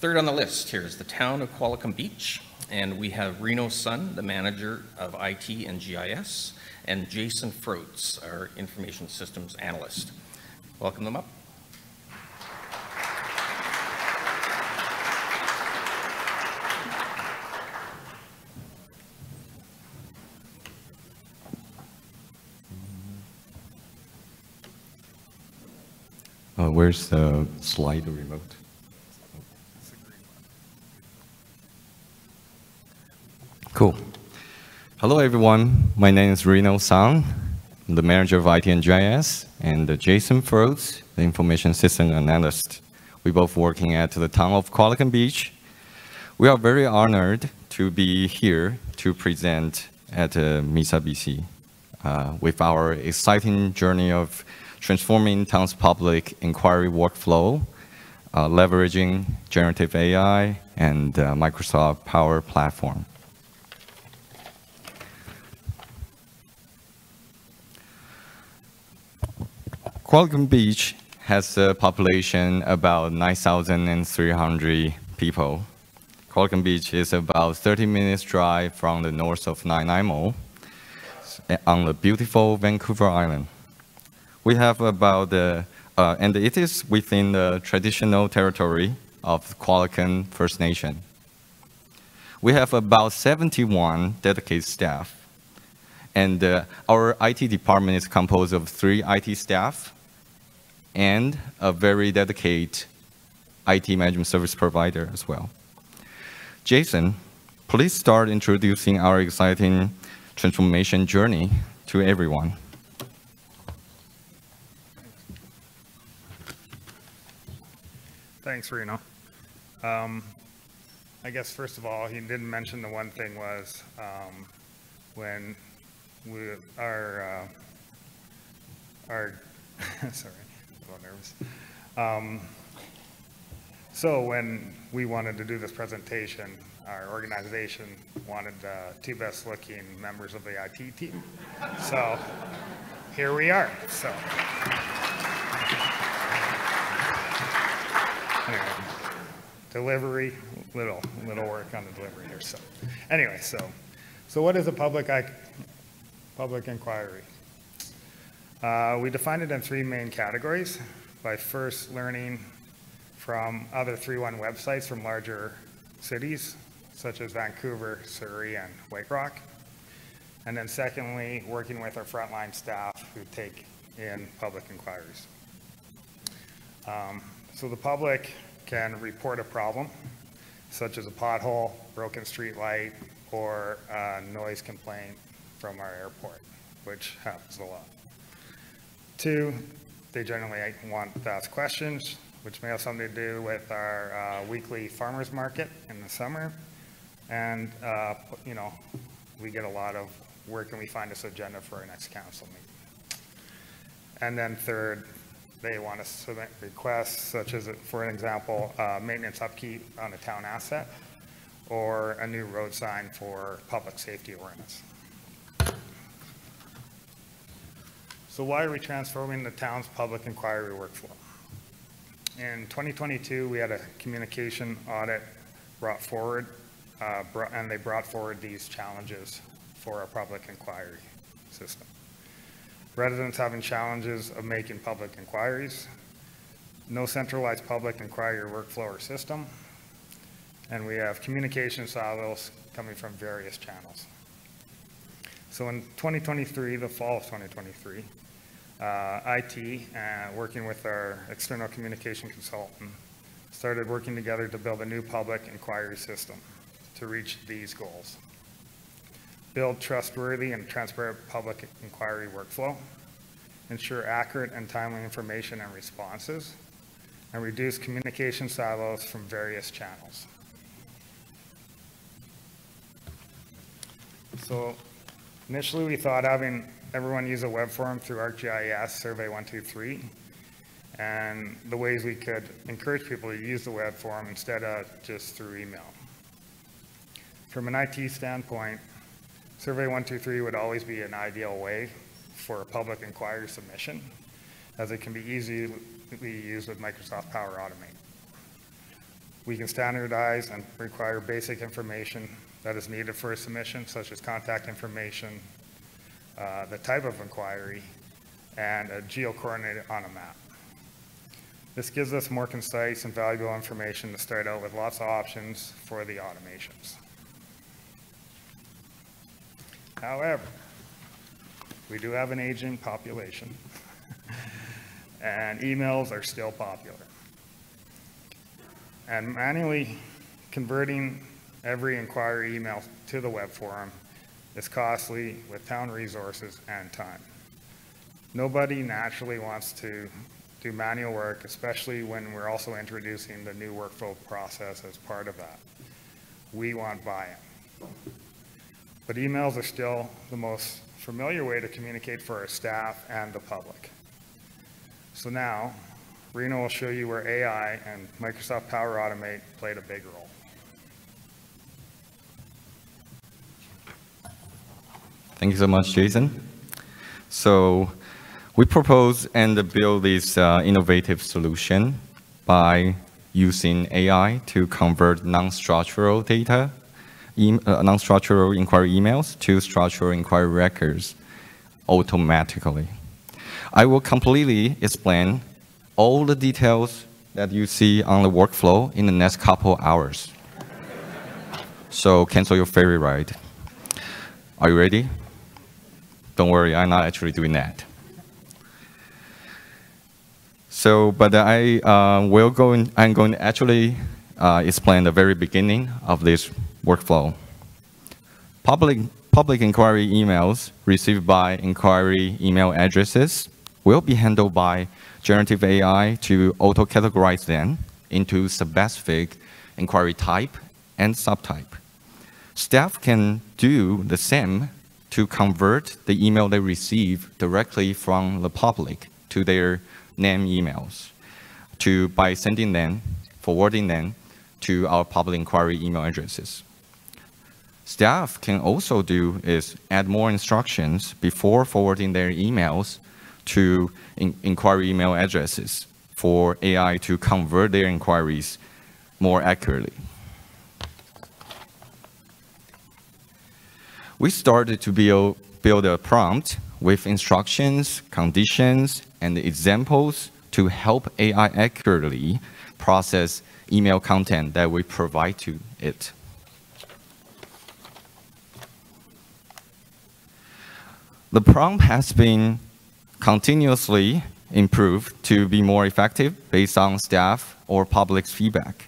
Third on the list here is the town of Qualicum Beach, and we have Reno Sun, the manager of IT and GIS, and Jason Froats, our information systems analyst. Welcome them up. Where's the slide remote? Cool. Hello, everyone. My name is Reno Sun. I'm the manager of IT and GIS, and Jason Froats, the information system analyst. We're both working at the town of Qualicum Beach. We are very honored to be here to present at MISA BC with our exciting journey of transforming town's public inquiry workflow, leveraging generative AI and Microsoft Power Platform. Qualicum Beach has a population about 9,300 people. Qualicum Beach is about 30 minutes drive from the north of Nanaimo on the beautiful Vancouver Island. We have about, and it is within the traditional territory of Qualicum First Nation. We have about 71 dedicated staff, and our IT department is composed of 3 IT staff and a very dedicated IT management service provider as well. Jason, please start introducing our exciting transformation journey to everyone. Thanks, Reno. I guess first of all, he didn't mention the one thing was when we our sorry, a little nervous. So when we wanted to do this presentation, our organization wanted the 2 best looking members of the IT team. So here we are. So anyway, delivery, little work on the delivery here. So anyway, so what is a public inquiry? We define it in 3 main categories by first learning from other 3.1 websites from larger cities, such as Vancouver, Surrey, and White Rock. And then secondly, working with our frontline staff who take in public inquiries. So the public can report a problem, such as a pothole, broken street light, or a noise complaint from our airport, which happens a lot. 2, they generally want to ask questions, which may have something to do with our weekly farmers market in the summer. And, you know, we get a lot of where can we find this agenda for our next council meeting. And then 3rd, they want to submit requests, such as, for an example, maintenance upkeep on a town asset, or a new road sign for public safety awareness. So why are we transforming the town's public inquiry workflow? In 2022, we had a communication audit brought forward, and they brought forward these challenges for our public inquiry system. Residents having challenges of making public inquiries, no centralized public inquiry workflow or system, and we have communication silos coming from various channels. So in 2023, the fall of 2023, IT, working with our external communication consultant, started working together to build a new public inquiry system to reach these goals. Build trustworthy and transparent public inquiry workflow, ensure accurate and timely information and responses, and reduce communication silos from various channels. So initially we thought having everyone use a web form through ArcGIS Survey 123, and the ways we could encourage people to use the web form instead of just through email. From an IT standpoint, Survey 123 would always be an ideal way for a public inquiry submission, as it can be easily used with Microsoft Power Automate. We can standardize and require basic information that is needed for a submission, such as contact information, the type of inquiry, and a geo-coordinate on a map. This gives us more concise and valuable information to start out with lots of options for the automations. However, we do have an aging population, and emails are still popular. And manually converting every inquiry email to the web forum is costly with town resources and time. Nobody naturally wants to do manual work, especially when we're also introducing the new workflow process as part of that. We want buy-in. But emails are still the most familiar way to communicate for our staff and the public. So now, Reno will show you where AI and Microsoft Power Automate played a big role. Thank you so much, Jason. So we propose and build this innovative solution by using AI to convert non-structural data, non-structural inquiry emails to structural inquiry records automatically. I will completely explain all the details that you see on the workflow in the next couple hours. So cancel your ferry ride. Are you ready? Don't worry, I'm not actually doing that. So, but I'm going to actually explain the very beginning of this workflow. Public inquiry emails received by inquiry email addresses will be handled by generative AI to auto-categorize them into specific inquiry type and subtype. Staff can do the same to convert the email they receive directly from the public to their name emails by forwarding them to our public inquiry email addresses. Staff can also do is add more instructions before forwarding their emails to inquiry email addresses for AI to convert their inquiries more accurately. We started to build a prompt with instructions, conditions, and examples to help AI accurately process email content that we provide to it. The prompt has been continuously improved to be more effective based on staff or public's feedback.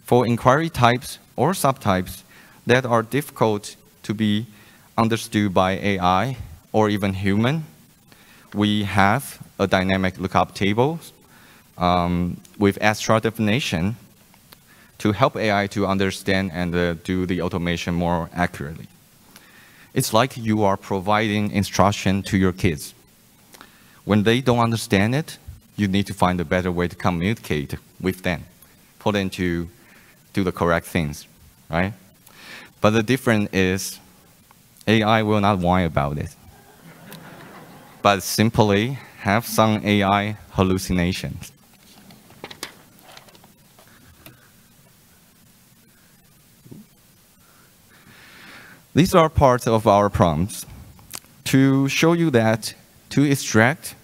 For inquiry types or subtypes that are difficult to be understood by AI or even human, we have a dynamic lookup table with extra definition to help AI to understand and do the automation more accurately. It's like you are providing instruction to your kids. When they don't understand it, you need to find a better way to communicate with them, for them to do the correct things, right? But the difference is AI will not whine about it, but simply have some AI hallucinations. These are parts of our prompts to show you that to extract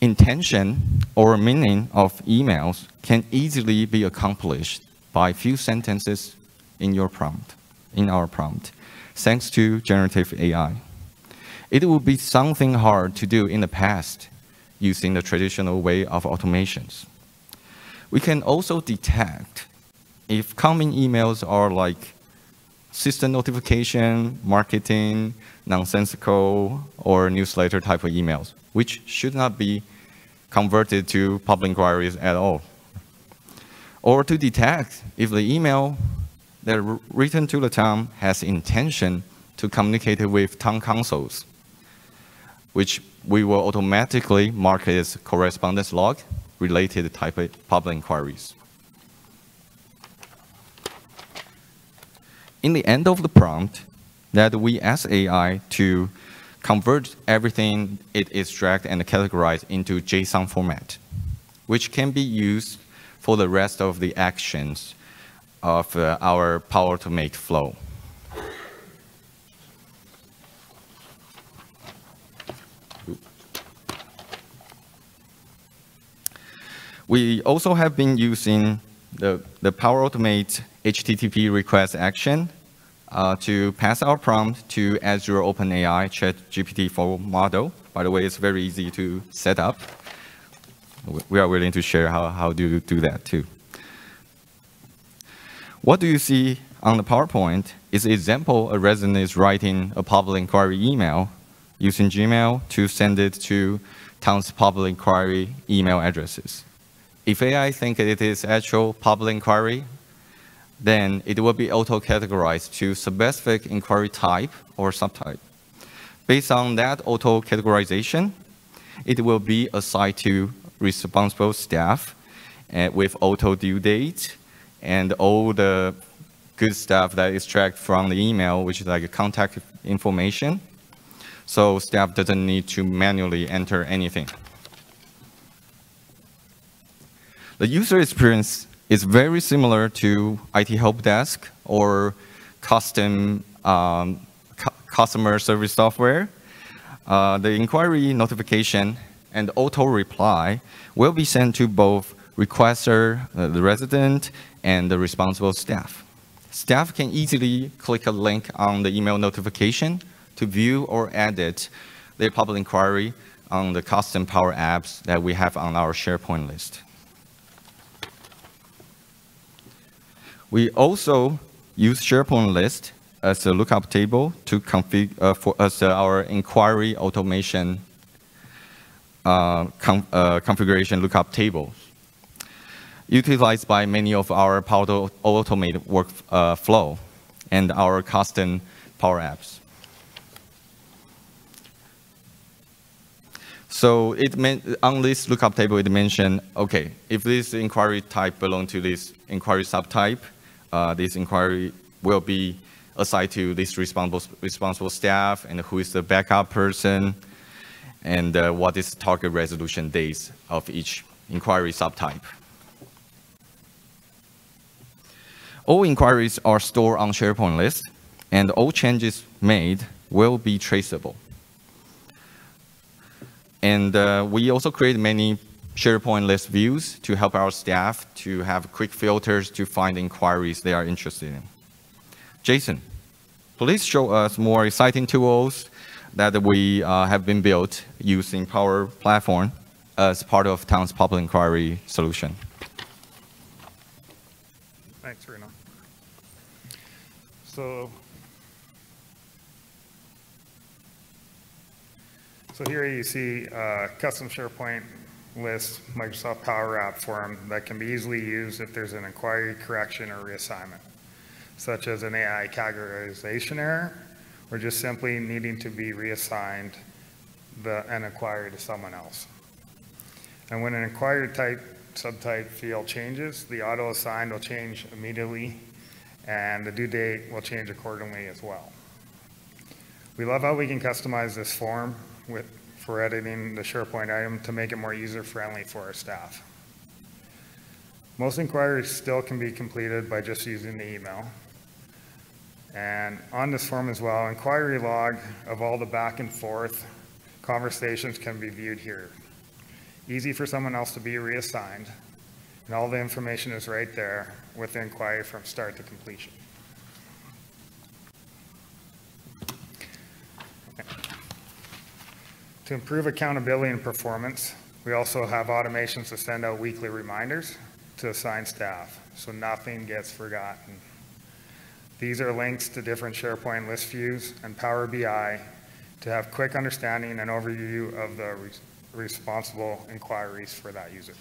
intention or meaning of emails can easily be accomplished by a few sentences in our prompt, thanks to generative AI. It would be something hard to do in the past using the traditional way of automations. We can also detect if common emails are like system notification, marketing, nonsensical, or newsletter type of emails, which should not be converted to public inquiries at all. Or to detect if the email that written to the town has intention to communicate with town councils, which we will automatically mark as correspondence log related type of public inquiries. In the end of the prompt, that we ask AI to convert everything it extracts and categorize into JSON format, which can be used for the rest of the actions of our Power Automate flow. We also have been using the Power Automate HTTP request action to pass our prompt to Azure OpenAI ChatGPT-4 model. By the way, it's very easy to set up. We are willing to share how do you do that too. What do you see on the PowerPoint is an example a resident is writing a public inquiry email using Gmail to send it to town's public inquiry email addresses. If AI thinks it is actual public inquiry, then it will be auto-categorized to specific inquiry type or subtype. Based on that auto-categorization, it will be assigned to responsible staff with auto due date and all the good stuff that is extracted from the email, which is like contact information. So staff doesn't need to manually enter anything. The user experience is very similar to IT help desk or custom customer service software. The inquiry notification and auto reply will be sent to both requester, the resident, and the responsible staff. Staff can easily click a link on the email notification to view or edit their public inquiry on the custom Power Apps that we have on our SharePoint list. We also use SharePoint list as a lookup table to configure for us our inquiry automation configuration lookup tables, utilized by many of our Power Automate workflow and our custom Power Apps. So it meant on this lookup table, it mentioned, okay, if this inquiry type belongs to this inquiry subtype, this inquiry will be assigned to this responsible staff, and who is the backup person, and what is target resolution days of each inquiry subtype. All inquiries are stored on SharePoint list, and all changes made will be traceable. And we also create many SharePoint list views to help our staff to have quick filters to find inquiries they are interested in. Jason, please show us more exciting tools that we have been built using Power Platform as part of Town's public inquiry solution. Thanks, Reno. So here you see custom SharePoint list Microsoft Power App form that can be easily used if there's an inquiry, correction, or reassignment, such as an AI categorization error, or just simply needing to be reassigned an inquiry to someone else. And when an inquiry type, subtype field changes, the auto assign will change immediately, and the due date will change accordingly as well. We love how we can customize this form for editing the SharePoint item to make it more user-friendly for our staff. Most inquiries still can be completed by just using the email. And on this form as well, inquiry log of all the back and forth conversations can be viewed here. Easy for someone else to be reassigned, and all the information is right there with the inquiry from start to completion. To improve accountability and performance, we also have automations to send out weekly reminders to assign staff, so nothing gets forgotten. These are links to different SharePoint list views and Power BI to have quick understanding and overview of the responsible inquiries for that user.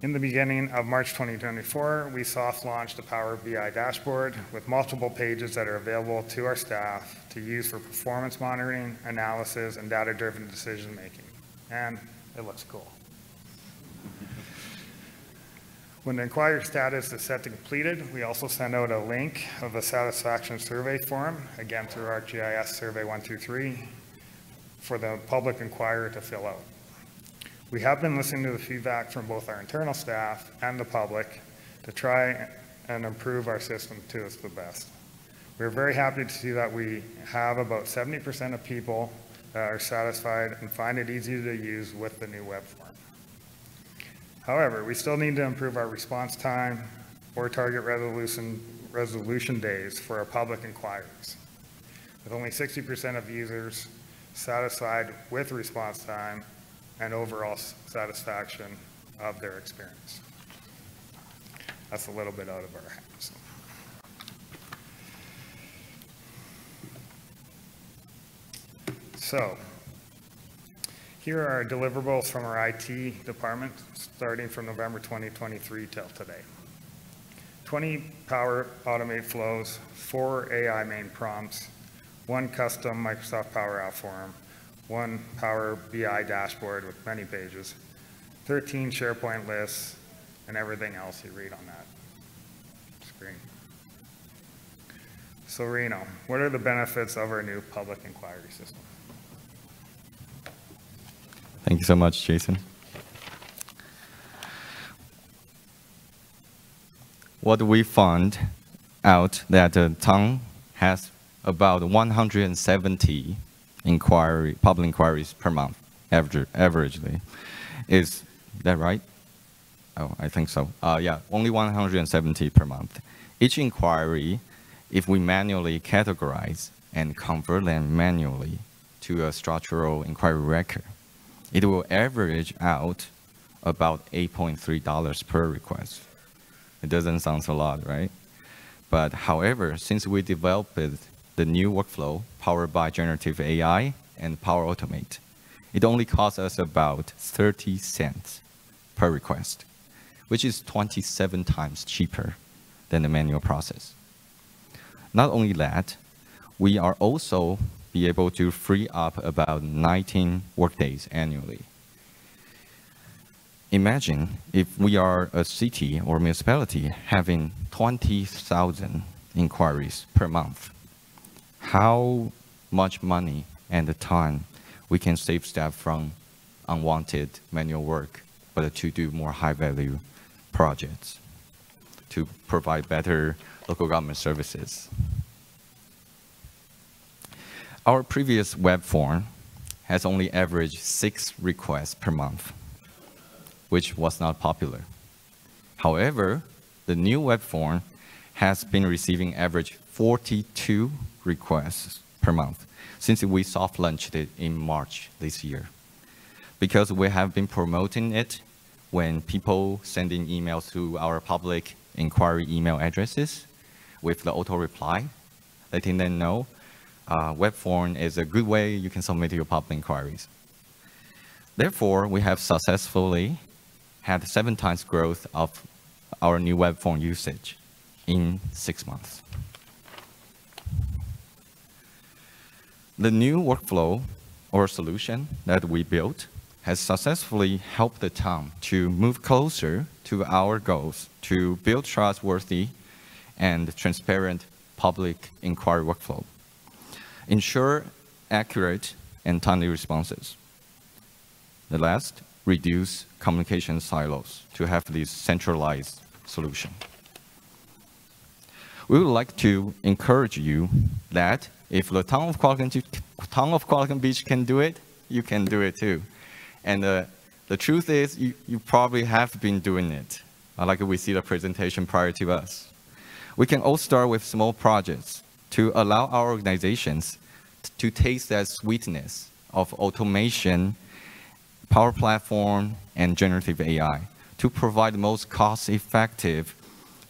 In the beginning of March 2024, we soft launched the Power BI dashboard with multiple pages that are available to our staff to use for performance monitoring, analysis, and data-driven decision-making. And it looks cool. When the inquiry status is set to completed, we also send out a link of the satisfaction survey form, again through ArcGIS Survey 123, for the public inquiry to fill out. We have been listening to the feedback from both our internal staff and the public to try and improve our system to its the best. We're very happy to see that we have about 70% of people that are satisfied and find it easy to use with the new web form. However, we still need to improve our response time or target resolution days for our public inquiries. With only 60% of users satisfied with response time and overall satisfaction of their experience. That's a little bit out of our hands. So, here are our deliverables from our IT department starting from November 2023 till today. 20 Power Automate flows, 4 AI main prompts, 1 custom Microsoft Power App form, 1 Power BI dashboard with many pages, 13 SharePoint lists, and everything else you read on that screen. So Reno, what are the benefits of our new public inquiry system? Thank you so much, Jason. What we found out that the town has about 170 public inquiries per month, averagely. Is that right? Oh, I think so. Yeah, only 170 per month. Each inquiry, if we manually categorize and convert them manually to a structural inquiry record, it will average out about $8.3 per request. It doesn't sound a lot, right? But however, since we developed the new workflow powered by generative AI and Power Automate, it only costs us about 30 cents per request, which is 27 times cheaper than the manual process. Not only that, we are also be able to free up about 19 workdays annually. Imagine if we are a city or municipality having 20,000 inquiries per month. How much money and the time we can save staff from unwanted manual work, but to do more high-value projects to provide better local government services. Our previous web form has only averaged 6 requests per month, which was not popular. However, the new web form has been receiving average 42 requests per month since we soft launched it in March this year. Because we have been promoting it when people sending emails to our public inquiry email addresses with the auto reply, letting them know web form is a good way you can submit your public inquiries. Therefore, we have successfully had 7 times growth of our new web form usage in 6 months. The new workflow or solution that we built has successfully helped the town to move closer to our goals to build trustworthy and transparent public inquiry workflow, ensure accurate and timely responses. The last, reduce communication silos to have this centralized solution. We would like to encourage you that if the town of Qualicum Beach can do it, you can do it too. And the truth is, you probably have been doing it, like we see the presentation prior to us. We can all start with small projects to allow our organizations to taste that sweetness of automation, Power Platform, and generative AI to provide the most cost-effective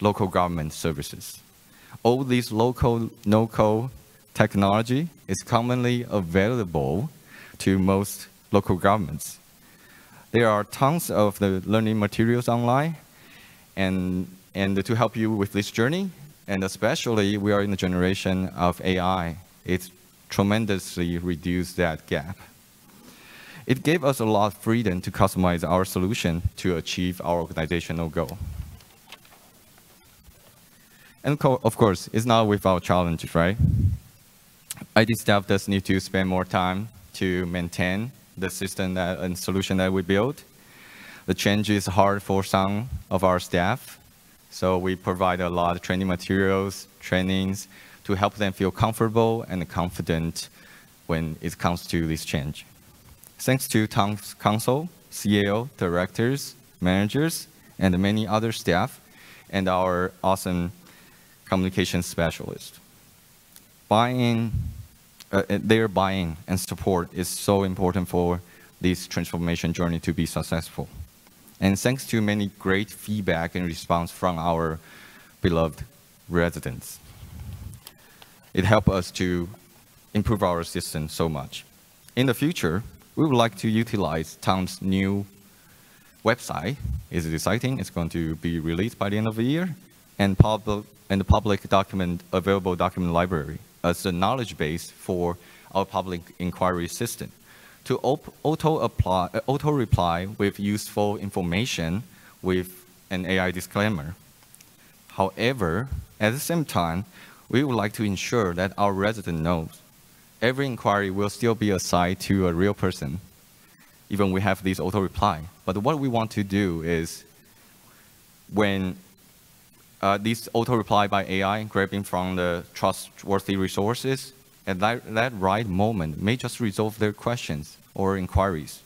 local government services. All these local, no-code technology is commonly available to most local governments. There are tons of the learning materials online and to help you with this journey, and especially we are in the generation of AI, it's tremendously reduced that gap. It gave us a lot of freedom to customize our solution to achieve our organizational goal. And of course, it's not without challenges, right? IT staff does need to spend more time to maintain the system and solution that we built. The change is hard for some of our staff, so we provide a lot of training materials, trainings, to help them feel comfortable and confident when it comes to this change. Thanks to Town Council, CAO, directors, managers, and many other staff, and our awesome communication specialists. Their buy-in and support is so important for this transformation journey to be successful. And thanks to many great feedback and response from our beloved residents. It helped us to improve our system so much. In the future, we would like to utilize Town's new website. It's exciting. It's going to be released by the end of the year, and the public document, available document library as a knowledge base for our public inquiry system to auto-reply with useful information with an AI disclaimer. However, at the same time, we would like to ensure that our resident knows every inquiry will still be assigned to a real person, even we have this auto-reply. But what we want to do is when this auto-reply by AI, grabbing from the trustworthy resources, at that right moment may just resolve their questions or inquiries.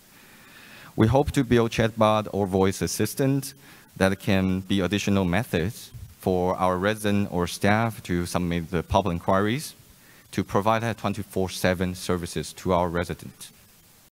We hope to build chatbot or voice assistant that can be additional methods for our resident or staff to submit the public inquiries, to provide that 24/7 services to our residents.